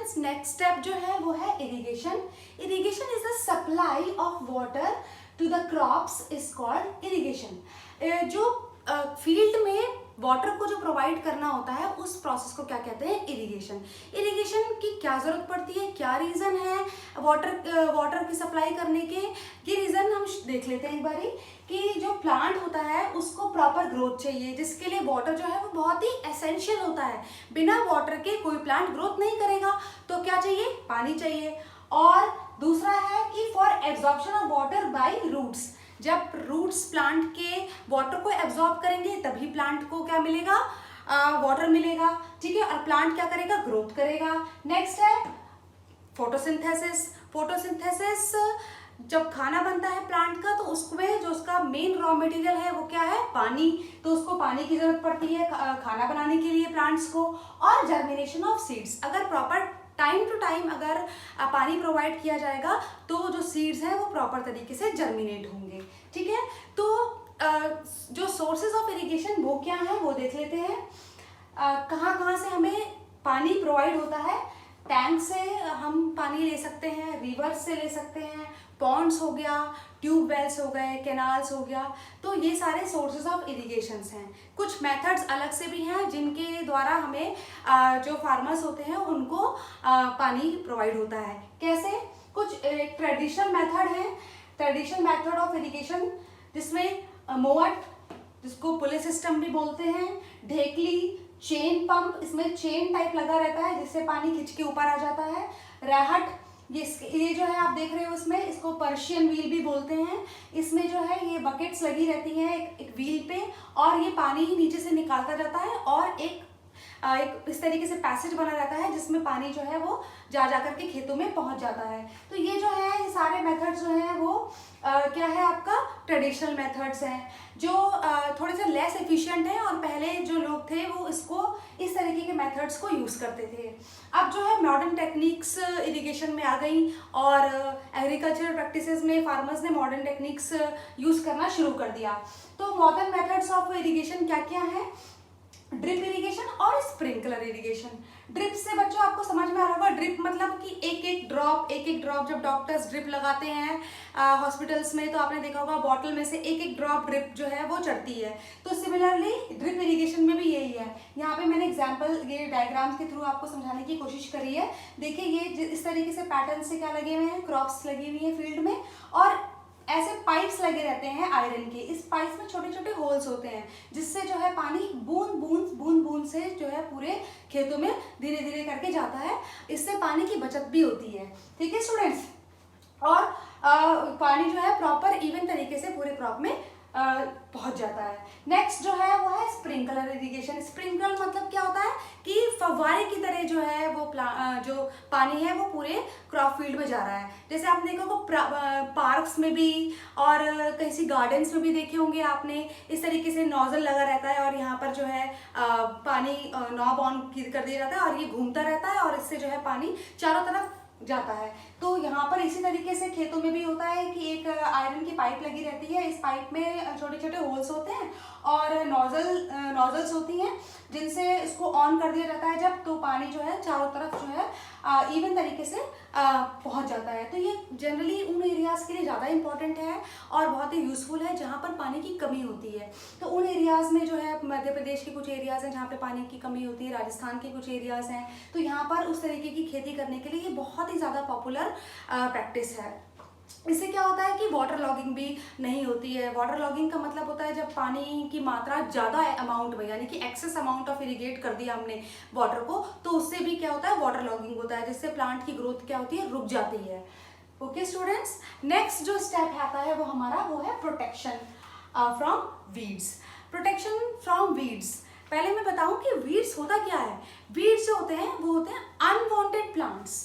Students, next step जो है वो है irrigation. Irrigation is the supply of water to the crops is called irrigation. जो field में वाटर को जो प्रोवाइड करना होता है उस प्रोसेस को क्या कहते हैं, इरिगेशन। इरिगेशन की क्या जरूरत पड़ती है, क्या रीजन है वाटर की सप्लाई करने के, ये रीजन हम देख लेते हैं एक बारी। कि जो प्लांट होता है उसको प्रॉपर ग्रोथ चाहिए, जिसके लिए वाटर जो है वो बहुत ही एसेंशियल होता है। बिना वाटर के कोई प्लांट ग्रोथ नहीं करेगा। तो क्या चाहिए, पानी चाहिए। और दूसरा है कि for absorption of water by roots, जब रूट्स प्लांट के वाटर को एब्जॉर्ब करेंगे तभी प्लांट को क्या मिलेगा, वाटर मिलेगा। ठीक है, और प्लांट क्या करेगा, ग्रोथ करेगा। नेक्स्ट है फोटोसिंथेसिस। फोटोसिंथेसिस, जब खाना बनता है प्लांट का तो उसमें जो उसका मेन रॉ मटेरियल है वो क्या है, पानी। तो उसको पानी की जरूरत पड़ती है खाना बनाने के लिए प्लांट्स को। और जर्मिनेशन ऑफ सीड्स, अगर प्रॉपर टाइम टू टाइम अगर पानी प्रोवाइड किया जाएगा तो जो सीड्स हैं वो प्रॉपर तरीके से जर्मिनेट होंगे। ठीक है, तो जो सोर्सेज ऑफ इरिगेशन वो क्या है वो देख लेते हैं। कहाँ कहाँ से हमें पानी प्रोवाइड होता है। टैंक से हम पानी ले सकते हैं, रिवर्स से ले सकते हैं, पॉन्ड्स हो गया, ट्यूब वेल्स हो गए, कैनाल्स हो गया। तो ये सारे सोर्सेज ऑफ इरिगेशंस हैं। कुछ मेथड्स अलग से भी हैं जिनके द्वारा हमें जो फार्मर्स होते हैं उनको पानी प्रोवाइड होता है। कैसे, कुछ ट्रेडिशनल मेथड है, ट्रेडिशनल मेथड ऑफ इरिगेशन, जिसमें मोवट, जिसको पुली सिस्टम भी बोलते हैं, ढेकली, चेन पंप, इसमें चेन टाइप लगा रहता है जिससे पानी खिंच के ऊपर आ जाता है। राहट, ये जो है आप देख रहे हो इसमें, इसको पर्शियन व्हील भी बोलते हैं। इसमें जो है ये बकेट्स लगी रहती हैं एक व्हील पे, और ये पानी ही नीचे से निकालता जाता है और एक इस तरीके से पैसेज बना रहता है जिसमें पानी जो है वो जा करके खेतों में पहुंच जाता है। तो ये जो है ये सारे मेथड्स जो हैं वो क्या है, आपका ट्रेडिशनल मेथड्स हैं जो थोड़े से लेस एफिशिएंट हैं, और पहले जो लोग थे वो इसको इस तरीके के मेथड्स को यूज़ करते थे। अब जो है मॉडर्न टेक्निक्स इरिगेशन में आ गई, और एग्रीकल्चरल प्रैक्टिसेस में फार्मर्स ने मॉडर्न टेक्निक्स यूज़ करना शुरू कर दिया। तो मॉडर्न मेथड्स ऑफ इरिगेशन क्या क्या है, ड्रिप इरिगेशन और स्प्रिंकलर इरिगेशन। ड्रिप से बच्चों आपको समझ में आ रहा होगा, ड्रिप मतलब कि एक एक ड्रॉप जब डॉक्टर्स ड्रिप लगाते हैं हॉस्पिटल्स में, तो आपने देखा होगा बॉटल में से एक एक ड्रॉप ड्रिप जो है वो चढ़ती है। तो सिमिलरली ड्रिप इरिगेशन में भी यही है। यहाँ पे मैंने एग्जांपल ये डायग्राम्स के थ्रू आपको समझाने की कोशिश करी है। देखिए ये इस तरीके से पैटर्न से क्या लगे हुए हैं, क्रॉप्स लगी हुई है फील्ड में, और ऐसे पाइप्स लगे रहते हैं आयरन के। इस पाइप्स में छोटे छोटे होल्स होते हैं जिससे जो है पानी बूंद से जो है पूरे खेतों में धीरे धीरे करके जाता है। इससे पानी की बचत भी होती है। ठीक है स्टूडेंट्स, और पानी जो है प्रॉपर इवन तरीके से पूरे क्रॉप में पहुंच जाता है। नेक्स्ट जो है वो है स्प्रिंकलर इरिगेशन। स्प्रिंकल मतलब क्या होता है कि फव्वारे की तरह जो है वो जो पानी है वो पूरे क्रॉप फील्ड में जा रहा है। जैसे आपने देखा होगा पार्क्स में भी और कहीं सी गार्डन्स में भी देखे होंगे आपने, इस तरीके से नोजल लगा रहता है और यहाँ पर जो है पानी नॉब ऑन कर दिया जाता है और ये घूमता रहता है और इससे जो है पानी चारों तरफ जाता है। तो यहाँ पर इसी तरीके से खेतों में भी होता है कि एक आयरन की पाइप लगी रहती है। इस पाइप में छोटे छोटे होल्स होते हैं और नोजल्स होती हैं जिनसे इसको ऑन कर दिया जाता है जब, तो पानी जो है चारों तरफ जो है इवन तरीके से पहुंच जाता है। तो ये जनरली उन एरियाज़ के लिए ज़्यादा इंपॉर्टेंट है और बहुत ही यूज़फुल है जहाँ पर पानी की कमी होती है। तो उन एरियाज़ में जो है मध्य प्रदेश के कुछ एरियाज़ हैं जहाँ पे पानी की कमी होती है, राजस्थान के कुछ एरियाज़ हैं, तो यहाँ पर उस तरीके की खेती करने के लिए ये बहुत ही ज़्यादा पॉपुलर प्रैक्टिस है। इससे क्या होता है कि वाटर लॉगिंग भी नहीं होती है। वाटर लॉगिंग का मतलब होता है जब पानी की मात्रा ज़्यादा अमाउंट में, यानी कि एक्सेस अमाउंट ऑफ इरिगेट कर दिया हमने वाटर को, तो उससे भी क्या होता है, वाटर लॉगिंग होता है, जिससे प्लांट की ग्रोथ क्या होती है, रुक जाती है। ओके स्टूडेंट्स, नेक्स्ट जो स्टेप आता है वो हमारा वो है protection from weeds. Protection from weeds, पहले मैं बताऊं कि वीड्स होता क्या है। वीड्स जो होते हैं वो होते हैं अनवांटेड प्लांट्स।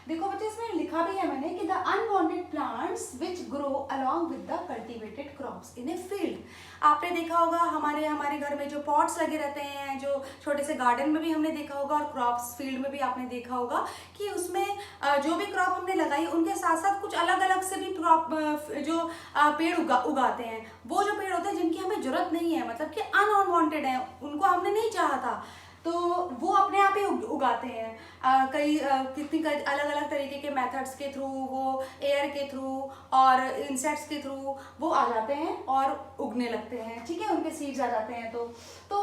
देखो बच्चे इसमें लिखा भी है मैंने कि the unwanted plants which grow along with the cultivated crops in a field. आपने देखा होगा हमारे घर में जो पॉट्स लगे रहते हैं, जो छोटे से गार्डन में भी हमने देखा होगा और क्रॉप्स फील्ड में भी आपने देखा होगा कि उसमें जो भी क्रॉप हमने लगाई उनके साथ साथ कुछ अलग अलग से भी क्रॉप जो पेड़ उगाते हैं। वो जो पेड़ होते हैं जिनकी हमें जरूरत नहीं है, मतलब कि अनवांटेड है, उनको हमने नहीं चाहा था, तो वो अपने आप ही उगाते हैं। कितनी अलग अलग तरीके के मेथड्स के थ्रू, वो एयर के थ्रू और इंसेक्ट्स के थ्रू वो आ जाते हैं और उगने लगते हैं, ठीक है, उनके सीड्स आ जाते हैं। तो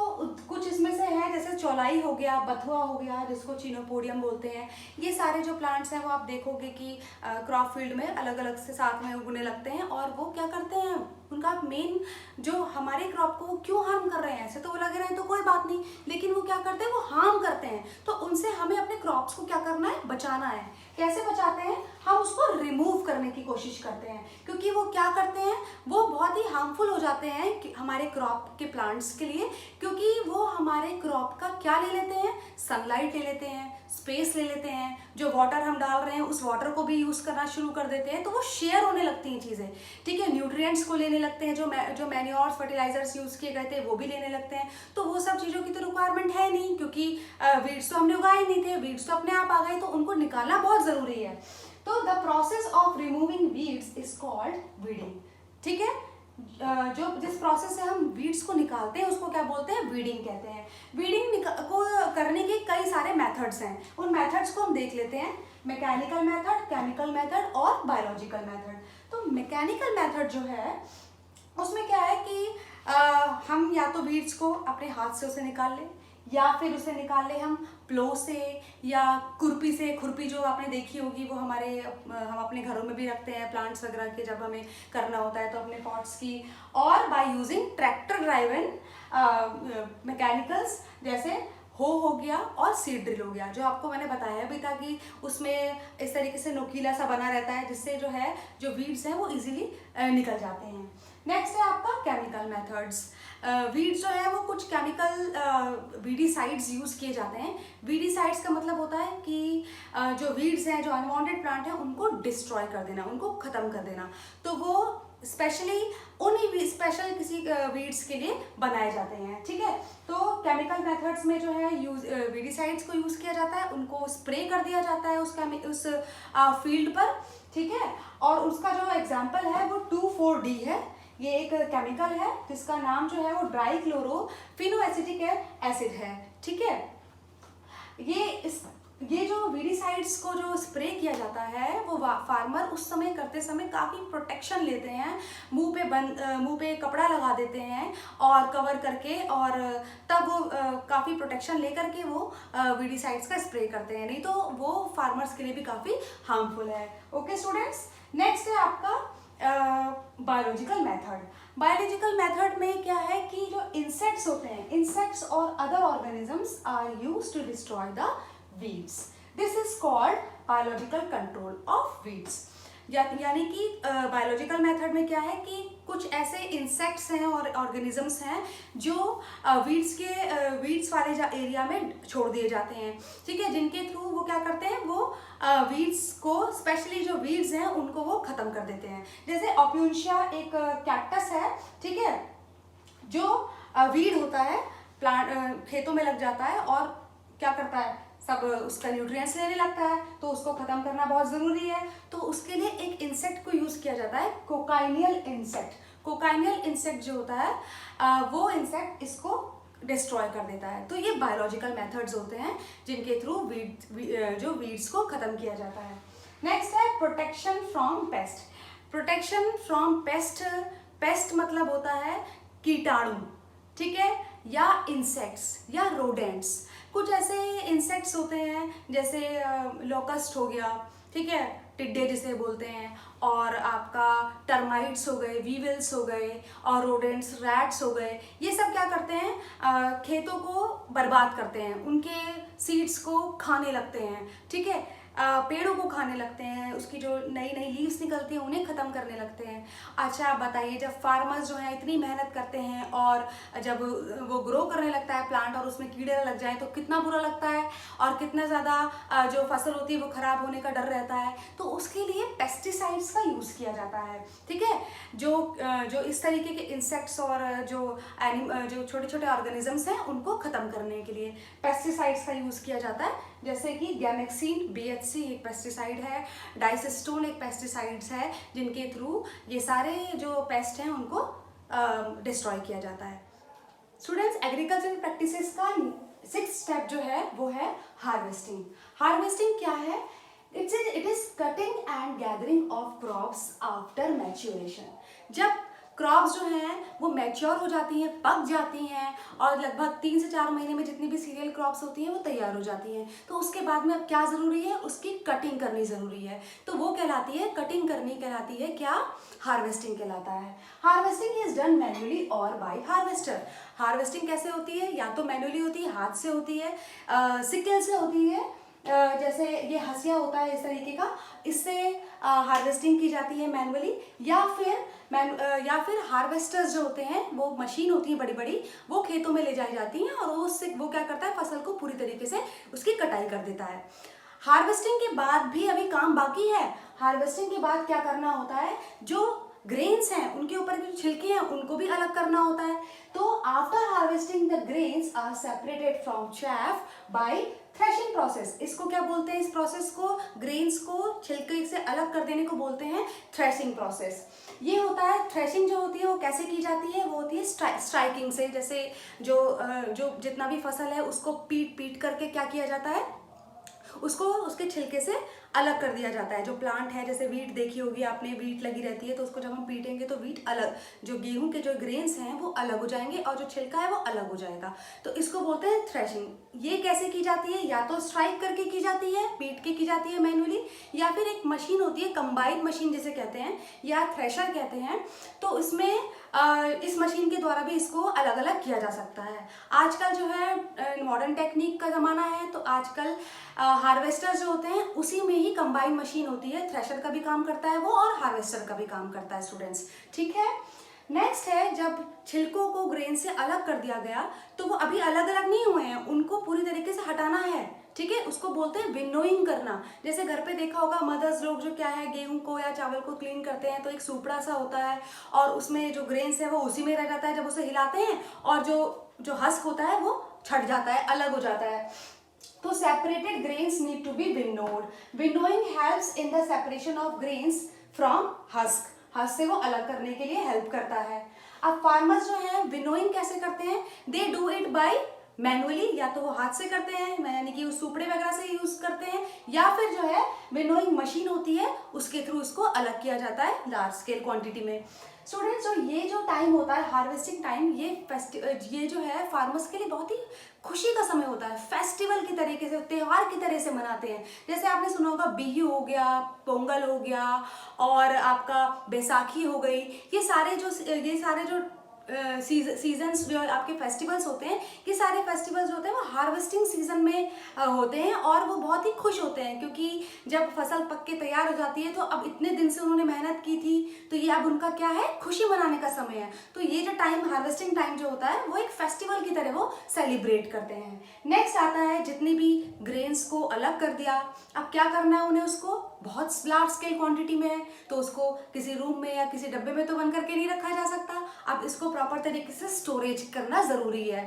कुछ इसमें से है, जैसे चौलाई हो गया, बथुआ हो गया जिसको चिनोपोडियम बोलते हैं। ये सारे जो प्लांट्स हैं वो आप देखोगे कि क्रॉप फील्ड में अलग अलग से साथ में उगने लगते हैं। और वो क्या करते हैं, उनका मेन जो हमारे क्रॉप को वो क्यों हार्म कर रहे हैं, ऐसे तो वो लगे रहे तो कोई बात नहीं, लेकिन वो क्या करते हैं, वो हार्म करते हैं। तो उनसे हमें अपने क्रॉप्स को क्या करना है, बचाना है। कैसे बचाते हैं, हम उसको रिमूव करने की कोशिश करते हैं, क्योंकि वो क्या करते हैं, वो बहुत ही हार्मफुल हो जाते हैं हमारे क्रॉप के प्लांट्स के लिए, क्योंकि वो हमारे क्रॉप का क्या ले लेते हैं, सनलाइट ले लेते हैं, स्पेस ले लेते हैं, जो वाटर हम डाल रहे हैं उस वाटर को भी यूज करना शुरू कर देते हैं। तो वो शेयर होने लगती हैं चीजें, ठीक है, न्यूट्रिएंट्स को लेने लगते हैं, जो मैन्योर्स फर्टिलाइजर्स यूज किए गए थे वो भी लेने लगते हैं। तो वो सब चीजों की तो रिक्वायरमेंट है नहीं, क्योंकि वीड्स तो हमने उगाए नहीं थे, वीड्स तो अपने आप आ गए, तो उनको निकालना बहुत जरूरी है। तो the process of removing weeds is called weeding, ठीक है। जो जिस प्रोसेस से हम वीड्स को निकालते हैं उसको क्या बोलते हैं, वीडिंग कहते हैं। वीडिंग को करने के कई सारे मेथड्स हैं, उन मेथड्स को हम देख लेते हैं। मैकेनिकल मेथड, केमिकल मेथड और बायोलॉजिकल मेथड। तो मैकेनिकल मेथड जो है उसमें क्या है कि हम या तो वीड्स को अपने हाथ से उसे निकाल लें, या फिर उसे निकाल ले हम प्लो से या खुरपी से। खुरपी जो आपने देखी होगी वो हम अपने घरों में भी रखते हैं प्लांट्स वगैरह के, जब हमें करना होता है तो अपने पॉट्स की। और by using tractor driven mechanicals, जैसे हो गया और सीड ड्रिल हो गया, जो आपको मैंने बताया भी था कि उसमें इस तरीके से नोकीला सा बना रहता है, जिससे जो वीड्स हैं वो इजीली निकल जाते हैं। नेक्स्ट है आपका केमिकल मेथड्स। वीड्स जो है वो कुछ केमिकल वीडीसाइड्स यूज किए जाते हैं। वीडीसाइड्स का मतलब होता है कि जो वीड्स हैं, जो अनवांटेड प्लांट हैं, उनको डिस्ट्रॉय कर देना, उनको खत्म कर देना। तो वो स्पेशली उन्हीं स्पेशल किसी वीड्स के लिए बनाए जाते हैं, ठीक है। तो केमिकल मेथड्स में जो है वीडीसाइड्स को यूज किया जाता है, उनको स्प्रे कर दिया जाता है उस फील्ड पर, ठीक है। और उसका जो एग्जाम्पल है वो 2,4-D है। ये एक केमिकल है जिसका नाम जो है वो डाइक्लोरोफिनोएसिटिक एसिड है, ठीक है। ये जो वीडीसाइड्स को जो स्प्रे किया जाता है वो फार्मर उस समय करते समय काफ़ी प्रोटेक्शन लेते हैं, मुंह पे कपड़ा लगा देते हैं और कवर करके, और तब वो काफ़ी प्रोटेक्शन लेकर के वो वीडीसाइड्स का स्प्रे करते हैं, नहीं तो वो फार्मर्स के लिए भी काफ़ी हार्मफुल है। ओके स्टूडेंट्स, नेक्स्ट है आपका बायोलॉजिकल मेथड। बायोलॉजिकल मेथड में क्या है कि जो इंसेक्ट्स होते हैं, इंसेक्ट्स और other organisms are used to destroy the weeds. This is called biological control of weeds. यानी कि बायोलॉजिकल मेथड में क्या है कि कुछ ऐसे इंसेक्ट्स हैं और ऑर्गेनिजम्स हैं जो वीड्स वाले एरिया में छोड़ दिए जाते हैं, ठीक है, जिनके थ्रू वो क्या करते हैं, वो वीड्स को, स्पेशली जो वीड्स हैं उनको वो खत्म कर देते हैं। जैसे ऑप्यून्शिया एक कैक्टस है, ठीक है, जो वीड होता है, प्लांट खेतों में लग जाता है और क्या करता है, सब उसका न्यूट्रिएंट्स लेने लगता है, तो उसको खत्म करना बहुत ज़रूरी है। तो उसके लिए एक इंसेक्ट को यूज़ किया जाता है, कोकाइनियल इंसेक्ट। कोकाइनियल इंसेक्ट जो होता है वो इंसेक्ट इसको डिस्ट्रॉय कर देता है। तो ये बायोलॉजिकल मेथड्स होते हैं जिनके थ्रू जो वीड्स को ख़त्म किया जाता है। नेक्स्ट है protection from paste. Protection from paste, paste मतलब होता है कीटाणु, ठीक है, या इंसेक्ट्स या रोडेंट्स। कुछ ऐसे इंसेक्ट्स होते हैं जैसे लोकस्ट हो गया, ठीक है, टिड्डे जिसे बोलते हैं, और आपका टर्माइट्स हो गए, वीविल्स हो गए, और रोडेंट्स, रैट्स हो गए। ये सब क्या करते हैं, खेतों को बर्बाद करते हैं, उनके सीड्स को खाने लगते हैं, ठीक है, पेड़ों को खाने लगते हैं, उसकी जो नई नई लीव्स निकलती हैं उन्हें ख़त्म करने लगते हैं। अच्छा आप बताइए, जब फार्मर्स जो हैं इतनी मेहनत करते हैं और जब वो ग्रो करने लगता है प्लांट और उसमें कीड़े लग जाएं तो कितना बुरा लगता है, और कितना ज़्यादा जो फसल होती है वो ख़राब होने का डर रहता है। तो उसके लिए पेस्टिसाइड्स का यूज़ किया जाता है, ठीक है। जो इस तरीके के इंसेक्ट्स और जो छोटे छोटे ऑर्गेनिजम्स हैं उनको ख़त्म करने के लिए पेस्टिसाइड्स का यूज़ किया जाता है, जैसे कि गैमेक्सिन BHC एक पेस्टिसाइड है, डाइसिस्टोन एक पेस्टिसाइड्स है, जिनके थ्रू ये सारे जो पेस्ट हैं उनको डिस्ट्रॉय किया जाता है। स्टूडेंट्स, एग्रीकल्चरल प्रैक्टिसेस का सिक्स स्टेप जो है वो है हार्वेस्टिंग। हार्वेस्टिंग क्या है? It is cutting and gathering of crops after maturation. जब क्रॉप्स जो हैं वो मैच्योर हो जाती हैं, पक जाती हैं और लगभग 3 से 4 महीने में जितनी भी सीरियल क्रॉप्स होती हैं वो तैयार हो जाती हैं, तो उसके बाद में अब क्या ज़रूरी है? उसकी कटिंग करनी ज़रूरी है। तो वो कहलाती है, कटिंग करनी कहलाती है क्या? हार्वेस्टिंग कहलाता है। हार्वेस्टिंग इज डन मैन्युअली और बाय हार्वेस्टर। हार्वेस्टिंग कैसे होती है? या तो मैन्युअली होती है, हाथ से होती है, सिकल से होती है, जैसे ये हंसिया होता है इस तरीके का, इससे हार्वेस्टिंग की जाती है मैनुअली, या फिर हार्वेस्टर्स जो होते हैं वो मशीन होती है बड़ी बड़ी, वो खेतों में ले जाई जाती हैं और उससे वो क्या करता है? फसल को पूरी तरीके से उसकी कटाई कर देता है। हार्वेस्टिंग के बाद भी अभी काम बाकी है। हार्वेस्टिंग के बाद क्या करना होता है? जो ग्रेन्स हैं उनके ऊपर के जो छिलके हैं उनको भी अलग करना होता है। तो after harvesting the grains are separated from chaff by threshing process. इसको क्या बोलते हैं? इस प्रोसेस को, ग्रेन्स को छिलके से अलग कर देने को बोलते हैं थ्रेशिंग प्रोसेस। ये होता है, थ्रेशिंग जो होती है वो कैसे की जाती है? वो होती है स्ट्राइकिंग से। जैसे जो जितना भी फसल है उसको पीट पीट करके क्या किया जाता है? उसको उसके छिलके से अलग कर दिया जाता है। जो प्लांट है, जैसे वीट देखी होगी आपने, वीट लगी रहती है, तो उसको जब हम पीटेंगे तो वीट अलग, जो गेहूं के जो ग्रेन्स हैं वो अलग हो जाएंगे और जो छिलका है वो अलग हो जाएगा। तो इसको बोलते हैं थ्रेशिंग। ये कैसे की जाती है? या तो स्ट्राइक करके की जाती है, पीट के की जाती है मैन्युअली, या फिर एक मशीन होती है, कंबाइंड मशीन जिसे कहते हैं या थ्रेशर कहते हैं, तो इसमें इस मशीन के द्वारा भी इसको अलग अलग किया जा सकता है। आजकल जो है मॉडर्न टेक्निक का ज़माना है, तो आजकल हार्वेस्टर जो होते हैं उसी में ही कंबाइंड मशीन होती है, थ्रेशर का भी काम करता है वो और हार्वेस्टर का भी काम करता है स्टूडेंट्स, ठीक है। नेक्स्ट है, जब छिलकों को ग्रेन से अलग कर दिया गया तो वो अभी अलग अलग नहीं हुए हैं, उनको पूरी तरीके से हटाना है, ठीक है। उसको बोलते हैं विनोइंग करना। जैसे घर पे देखा होगा मदर्स लोग जो क्या है, गेहूं को या चावल को क्लीन करते हैं तो एक सुपड़ा सा होता है और उसमें जो ग्रेन्स है वो उसी में रह जाता है, जब उसे हिलाते हैं और जो हस्क होता है वो छट जाता है, अलग हो जाता है। तो separated grains need to be winnowed. Winnowing helps in the separation of grains from husk. Husk से वो अलग करने के लिए हेल्प करता है। अब फार्मर्स जो है विनोइंग कैसे करते हैं? They do it by manually, या तो वो हाथ से करते हैं, यानी कि उस सुपड़े वगैरह से यूज करते हैं, या फिर जो है विनोइंग मशीन होती है उसके थ्रू इसको अलग किया जाता है लार्ज स्केल क्वांटिटी में। स्टूडेंट्स, जो ये जो टाइम होता है हार्वेस्टिंग टाइम, ये जो है फार्मर्स के लिए बहुत ही खुशी का समय होता है, फेस्टिवल की तरीके से, त्यौहार की तरह से मनाते हैं। जैसे आपने सुना होगा बिहू हो गया, पोंगल हो गया और आपका बैसाखी हो गई, ये सारे जो सीजन्स जो आपके फेस्टिवल्स होते हैं, ये सारे फेस्टिवल्स होते हैं वो हार्वेस्टिंग सीजन में होते हैं और वो बहुत ही खुश होते हैं, क्योंकि जब फसल पक के तैयार हो जाती है तो अब इतने दिन से उन्होंने मेहनत की थी, तो ये अब उनका क्या है, खुशी मनाने का समय है। तो ये जो टाइम हार्वेस्टिंग टाइम जो होता है वो एक फेस्टिवल की तरह वो सेलिब्रेट करते हैं। नेक्स्ट आता है, जितनी भी ग्रेन्स को अलग कर दिया, अब क्या करना है उन्हें, उसको बहुत लार्ज स्केल क्वांटिटी में है तो उसको किसी रूम में या किसी डब्बे में तो बंद करके नहीं रखा जा सकता, अब इसको प्रॉपर तरीके से स्टोरेज करना जरूरी है।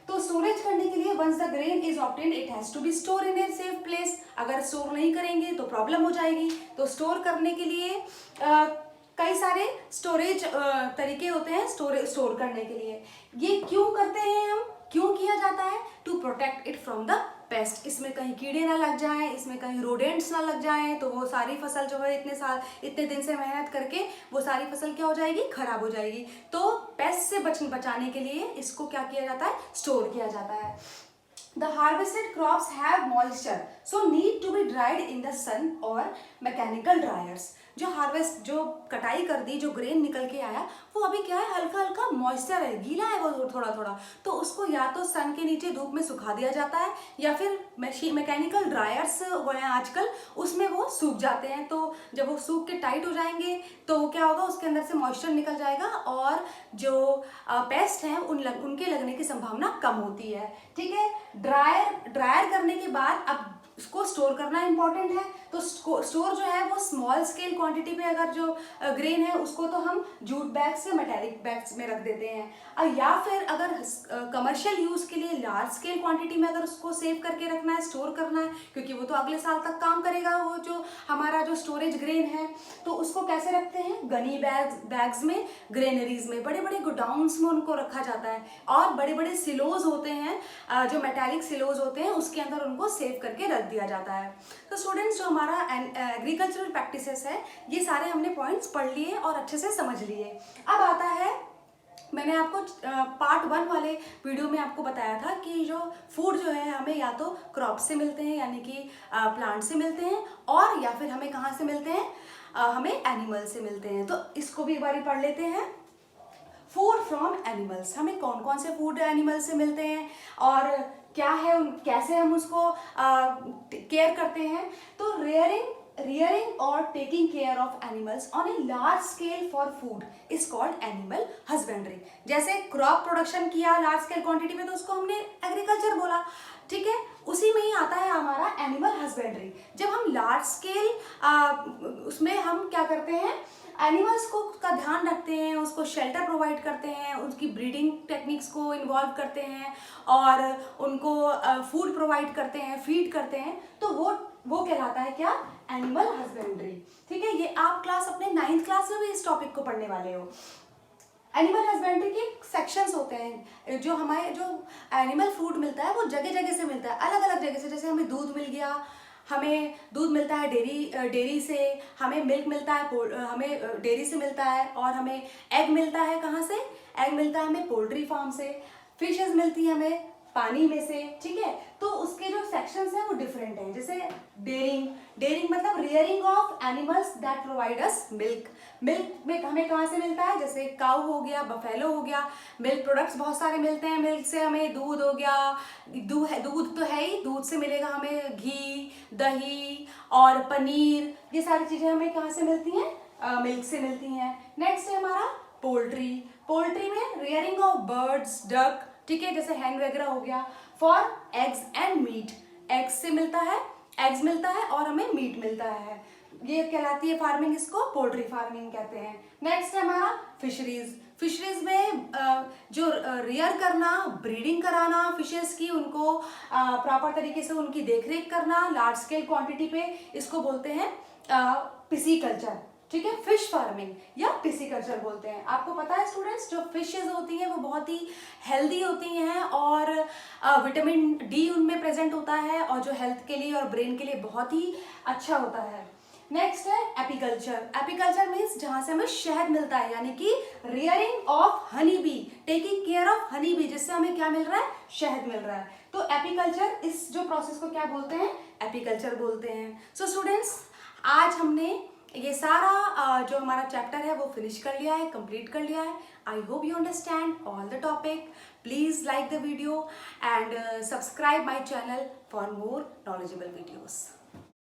तो स्टोरेज करने के लिए once the grain is obtained it has to be store in a safe place. अगर स्टोर नहीं करेंगे तो प्रॉब्लम हो जाएगी। तो स्टोर करने के लिए कई सारे स्टोरेज तरीके होते हैं स्टोर करने के लिए। ये क्यों करते हैं हम, क्यों किया जाता है? To protect it from the pest. इसमें कहीं कीड़े ना लग जाएं, इसमें कहीं रोडेंट्स ना लग जाएं, तो वो सारी फसल जो है इतने दिन से मेहनत करके वो सारी फसल क्या हो जाएगी, खराब हो जाएगी। तो पेस्ट से बचाने के लिए इसको क्या किया जाता है, स्टोर किया जाता है। The harvested crops have moisture, so need to be dried in the sun or mechanical dryers. जो कटाई कर दी, जो ग्रेन निकल के आया, वो अभी क्या है, हल्का हल्का मॉइस्चर है, गीला है वो थोड़ा थोड़ा, तो उसको या तो सन के नीचे धूप में सुखा दिया जाता है या फिर मैकेनिकल ड्रायर्स हुए हैं आजकल, उसमें वो सूख जाते हैं। तो जब वो सूख के टाइट हो जाएंगे तो क्या होगा, उसके अंदर से मॉइस्चर निकल जाएगा और जो पेस्ट हैं उनके लगने की संभावना कम होती है, ठीक है। ड्रायर करने के बाद अब इसको स्टोर करना इंपॉर्टेंट है। तो स्टोर जो है वो स्मॉल स्केल क्वांटिटी पे, अगर जो ग्रेन है उसको तो हम जूट बैग्स या मेटालिक बैग्स में रख देते हैं, या फिर अगर कमर्शियल यूज़ के लिए लार्ज स्केल क्वांटिटी में अगर उसको सेव करके रखना है, स्टोर करना है, क्योंकि वो तो अगले साल तक काम करेगा वो जो हमारा जो स्टोरेज ग्रेन है, तो उसको कैसे रखते हैं, गनी बैग्स में, ग्रेनरीज में, बड़े बड़े गोडाउन्स में उनको रखा जाता है, और बड़े बड़े सिलोज होते हैं, जो मेटालिक सिलोज होते हैं उसके अंदर उनको सेव करके रख दिया जाता है। तो स्टूडेंट्स, जो हमारा एग्रीकल्चरल प्रैक्टिसेस है ये सारे हमने पॉइंट्स पढ़ लिए और अच्छे से समझ लिए। अब आता है, मैंने आपको पार्ट 1 वाले वीडियो में आपको बताया था कि जो फूड जो है हमें या तो क्रॉप से मिलते हैं, यानी कि प्लांट से मिलते हैं, और या फिर हमें कहाँ से मिलते हैं, हमें एनिमल से मिलते हैं। तो इसको भी एक बार पढ़ लेते हैं। फूड फ्रॉम एनिमल्स, हमें कौन कौन से फूड एनिमल से मिलते हैं और क्या है, कैसे हम उसको केयर करते हैं। तो rearing or taking care of animals on a large scale for food is called animal husbandry। जैसे क्रॉप प्रोडक्शन किया लार्ज स्केल क्वांटिटी में तो उसको हमने एग्रीकल्चर बोला, ठीक है। उसी में ही आता है हमारा एनिमल हस्बेंड्री। जब हम लार्ज स्केल उसमें हम क्या करते हैं, एनिमल्स को का ध्यान रखते हैं, उसको शेल्टर प्रोवाइड करते हैं, उसकी ब्रीडिंग टेक्निक्स को इन्वॉल्व करते हैं और उनको फूड प्रोवाइड करते हैं, फीड करते हैं, तो वो कहलाता है क्या, एनिमल हस्बेंड्री। ठीक है, ये आप क्लास अपने 9th क्लास में भी इस टॉपिक को पढ़ने वाले हो। एनिमल हस्बेंड्री के सेक्शंस होते हैं। जो हमारे जो एनिमल फूड मिलता है वो जगह जगह से मिलता है, अलग अलग जगह से। जैसे हमें दूध मिल गया, हमें दूध मिलता है डेयरी से, हमें मिल्क मिलता है, हमें डेयरी से मिलता है, और हमें एग मिलता है, कहाँ से, एग मिलता है हमें पोल्ट्री फार्म से, फिशेस मिलती है हमें पानी में से, ठीक है। तो उसके जो सेक्शंस हैं वो डिफरेंट हैं। जैसे डेयरिंग मतलब rearing of animals that provide us milk. Milk में हमें कहाँ से मिलता है, जैसे काऊ हो गया, बफेलो हो गया, मिल्क प्रोडक्ट्स बहुत सारे मिलते हैं। मिल्क से हमें दूध हो गया, दूध तो है ही, दूध से मिलेगा हमें घी, दही और पनीर, ये सारी चीज़ें हमें कहाँ से मिलती हैं, मिल्क से मिलती हैं। नेक्स्ट है हमारा पोल्ट्री में रियरिंग ऑफ बर्ड्स, डक, ठीक है, जैसे हैन वगैरह हो गया। For eggs and meat, eggs से मिलता है, एग्स मिलता है और हमें मीट मिलता है, ये कहलाती है फार्मिंग, इसको पोल्ट्री फार्मिंग कहते हैं। नेक्स्ट है हमारा फिशरीज में जो रियर करना, ब्रीडिंग कराना फिशेस की, उनको प्रॉपर तरीके से उनकी देखरेख करना लार्ज स्केल क्वांटिटी पे, इसको बोलते हैं पिसीकल्चर, ठीक है, फिश फार्मिंग या पिसीकल्चर बोलते हैं। आपको पता है स्टूडेंट्स, जो फिशेज होती हैं वो बहुत ही हेल्दी होती हैं और विटामिन डी उनमें प्रेजेंट होता है, और जो हेल्थ के लिए और ब्रेन के लिए बहुत ही अच्छा होता है। नेक्स्ट है एपीकल्चर मीन्स जहाँ से हमें शहद मिलता है, यानी कि rearing of honey bee, taking care of honey bee, जिससे हमें क्या मिल रहा है, शहद मिल रहा है। तो एपीकल्चर, इस जो प्रोसेस को क्या बोलते हैं, एपीकल्चर बोलते हैं। सो स्टूडेंट्स, आज हमने ये सारा जो हमारा चैप्टर है वो फिनिश कर लिया है, कंप्लीट कर लिया है। I hope you understand all the topic. Please like the video and subscribe my channel for more knowledgeable videos.